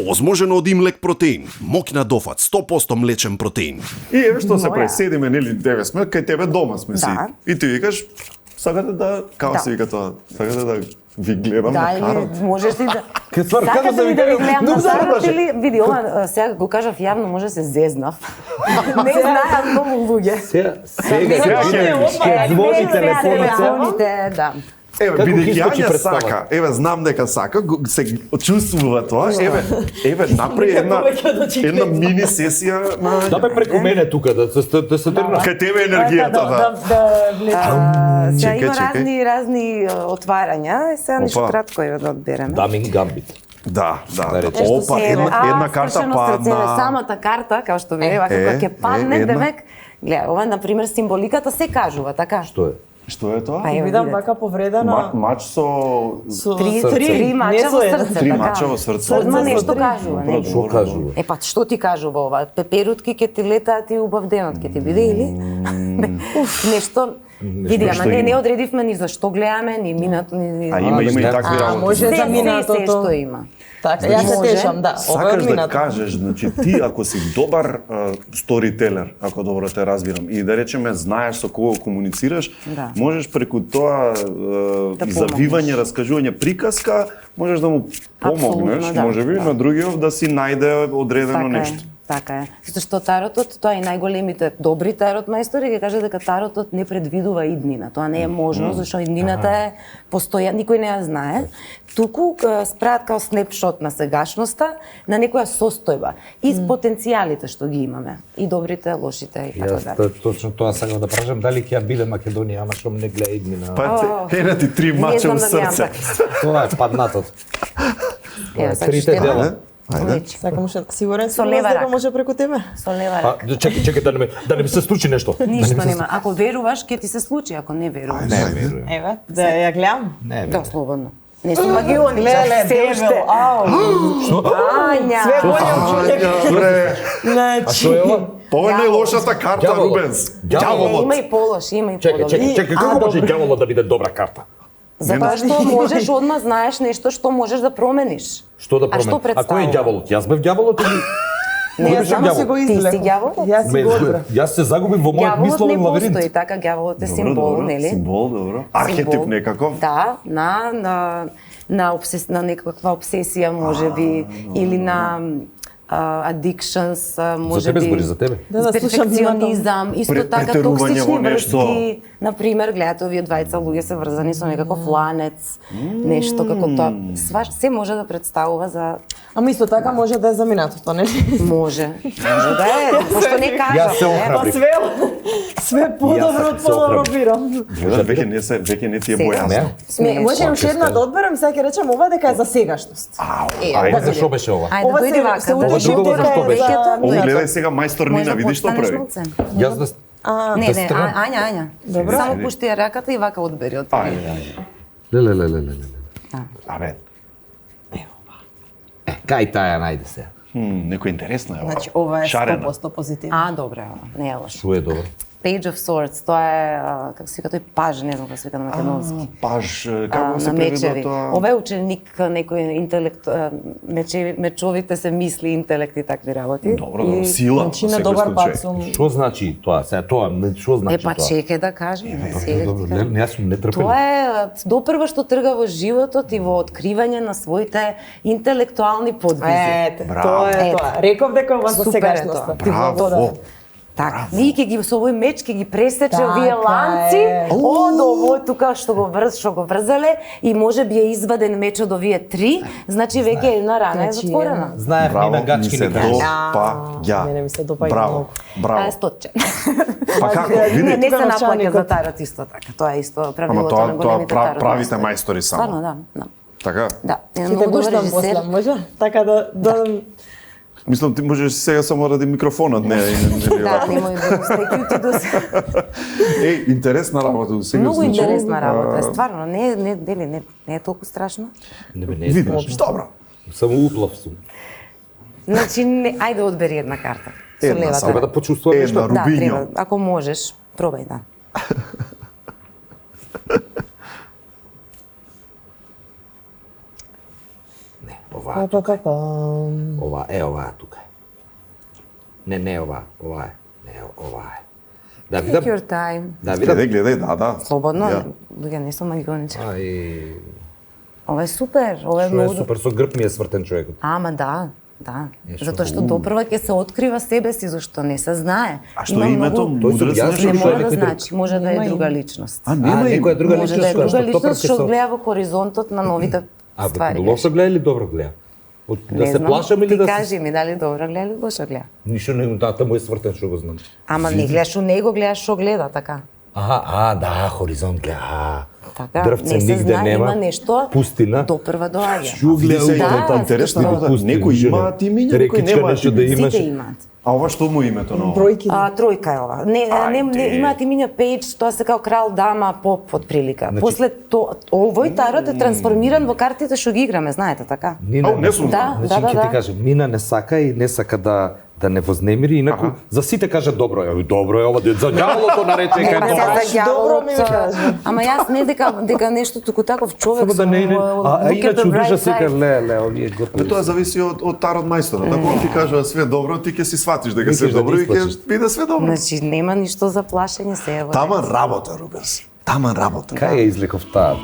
Озможено од имлек протеин, мокна дофат, 100% млечен протеин. И еве што се преседиме, нели, деве сме, кај тебе дома сме си. И ти викаш, сакате да, како се вика тоа, сакате да ви гледам на карот. Да, можеш ли да... Сакате ли да ви гледам на карот или... Види, ова сега го кажав јавно, може се зезнав. Не знаат многу луѓе. Сега ќе звони телефоните. Да. Еве, бидејќи Ања сака, еве, знам дека сака, се чувствува тоа, еве, направи една мини сесија на... Да бе преку мене тука, да се трна. Кај тебе енергијата, да. Сега има разни отварања, сега нешто кратко еве да одбереме. Дамин Гамбит. Да. Опа, една карта падна. Самата карта, како што ви вака, кога ќе падне, демек, гледа, ова, например, символиката се кажува, така? Што е? Што е тоа? Видам вака повредена. Мач со три мача во срце. Три мача во срце. Одма нешто кажува, не? Што кажува? Па што ти кажува ова? Пеперутки ќе ти летаат и убав денот ќе ти биде или? Нешто види, ама не одредивме ни за што гледаме, ни минато, ни... А има и такви работи. Може за минатото. Што има. Така, јас се тешам, да. Сакаш да кажеш, значи ти ако си добар сторителер, ако добро те разбирам, и да речеме знаеш со кого комуницираш, можеш преку тоа завивање, раскажување приказка, можеш да му помогнеш, можеби на другиот да си најде одредено нешто. Така е. Затоа што таротот, тоа и најголемите добри тарот мајстори ќе кажат дека таротот не предвидува иднина. Тоа не е можно, зашто иднината е постојана, никој не ја знае. Туку спраат као снепшот на сегашноста, на некоја состојба и потенцијалите што ги имаме, и добрите, лошите и така дале. Јас точно тоа сакам да прашам, дали ќе ја биде Македонија, ама што не гледа иднина. Па ена ти три мача во срце. Тоа е паднатот. Трите дела. Сакам уште, сигурен со лева рака може преку тебе. Со лева рака. Чекај да не ми се случи нешто. Ништо нема. Ако веруваш, ќе ти се случи, ако не веруваш. Не верувам. Еве, да ја гледам. Да, слободно. Не сум магиони, се уште. Што? Ања. Све боле. А што е ова? Ова е најлошата карта, Рубенс. Ѓаволот. Има и полош, има и подобри. Чекај, како може ѓаволот да биде добра карта? Затоа што можеш одма знаеш нешто што можеш да промениш. Што да промениш? А кој е ѓаволот? Јас бев ѓаволот или не, само се го излеков. Ти си ѓаволот? Јас си го одбрав. Јас се загубив во мојот мисловен лавиринт. Ѓаволот не постои, така ѓаволот е символ, нели? Символ, добро. Архетип некаков? Да, на некаква обсесија можеби или на addictions, може би. За тебе збори, за тебе. Да, перфекционизам, исто така токсични врски. Например, гледате овие двајца луѓе се врзани со некаков ланец, нешто како тоа. Се може да представува за... Ама исто така може да е за минатото, нели? Може да е, пошто не кажа. Јас се охрабрив. Све подобро од поларобирам. Веќе не ти е бојасно. Може уште една да одберам, сега ќе речем ова дека е за сегашност. Ајде, за што беше ова? Ајде, дојди вака. Ова другого за што беше? Гледај сега мајстор Нина, види што прави. Јас да... Не, Ања. Добро. Само пушти ја раката и вака одбери од тоа. Леле. Абе. Кај таја најде се? Некој интересно е ова. Значи, ова е Шарена. 100% позитивно. Добре, не е лошо. Што е добро? Page of Swords, тоа е, како се вика, тој паж, не знам како се вика на македонски. Паж, како се на мечеви. тоа? Ова е ученик некој интелект, мечовите се мисли, интелект и такви работи. Добро, сила. Значи на добар пат сум. Што значи тоа? Сега тоа, што значи тоа? Чекај да кажем. Добро, јас сум нетрпелив. Тоа е допрва што трга во животот и во откривање на своите интелектуални подвизи. Тоа е тоа. Реков дека ова за сегашноста. Браво. Така, ние ќе ги со овој меч ќе ги пресече овие ланци од овој тука што го врзале и може би е изваден мечот овие три, значи веќе една рана е затворена. Знаев Нина Гачки ни кажа. Мене ми се допаѓа Браво. многу. Стотче. Па како, види? Не се наплаќа за тарот исто така. Тоа е исто правилото на големите тоа тарот. правите мајстори само. Стварно, да. Така? Да. Ќе те пуштам после, може? Така да Мислам, ти можеш сега само ради микрофонот, не. Да, немој да стекјути до се. Интересна работа, сега Многу интересна работа, стварно, не е толку страшно. Видиш, добро. Само уплав сум. Значи, ајде одбери една карта. Една само. Треба да почувствувам нешто. Да, треба. Ако можеш, пробај, да. Ова. Ова е тука. Не ова е. Не, ова е. Да Take видам. your time. Да видам. Гледај, да. Слободно, Ја. луѓе не сум магионичар. Ај, Ова е супер, ова е што е многу. супер, со грб ми е свртен човекот. Ама да. Нешто. Затоа што допрва ќе се открива себе си, зашто не се знае. А што Има името? многу- Тој Мудрец јас нешто? Не што е мора да некој друг. значи, може да е друга личност. А, нема некоја друга Може личност да е која што друга топар личност ќе што се... гледа во хоризонтот на новите ствари. Лошо гледа или добро гледа? Да Не се знам, плашам или ти да се... кажи ми дали добро гледа или лошо гледа. Ништо не, тата му е свртен, што го знам. Ама не гледаш у него, гледаш што гледа, така. Да, хоризонт гледа. Така, Дрвце не се нигде знае, нема. има нешто. Пустина. Допрва доаѓа. Што гледа? Види се, Да, интересно зашто? е да некој има имиња, некој Рекичка нема нешто да имиња. имаш. Сите имаат. А ова што му името на ова? Бројки. Тројка е ова. Не имаат имиња пејдж, тоа се као крал, дама, поп, од прилика. Значи- После овој тарот е трансформиран во картите што ги играме, знаете, така? Нина, не сум Да, значи, ќе ти да. кажам, Нина не сака и не сака да не вознемири, инаку за сите кажа добро е, добро е ова, за ѓаволото нарече Не, кај па добро. сега Баш добро ми ѓаволот. кажа. Ама јас не дека нешто туку таков човек. Само да не иде. А look at the иначе bright убежа side. сека ле, овие готови. Тоа зависи од тарот мајстора. Ако он ти кажува све добро, ти ќе си сватиш дека све Мислиш да добро ги и ќе исплачиш. биде све добро. Значи нема ништо за плашење се е во. Таман работа, Рубенс. Таман работа. Кај ја излеков таа?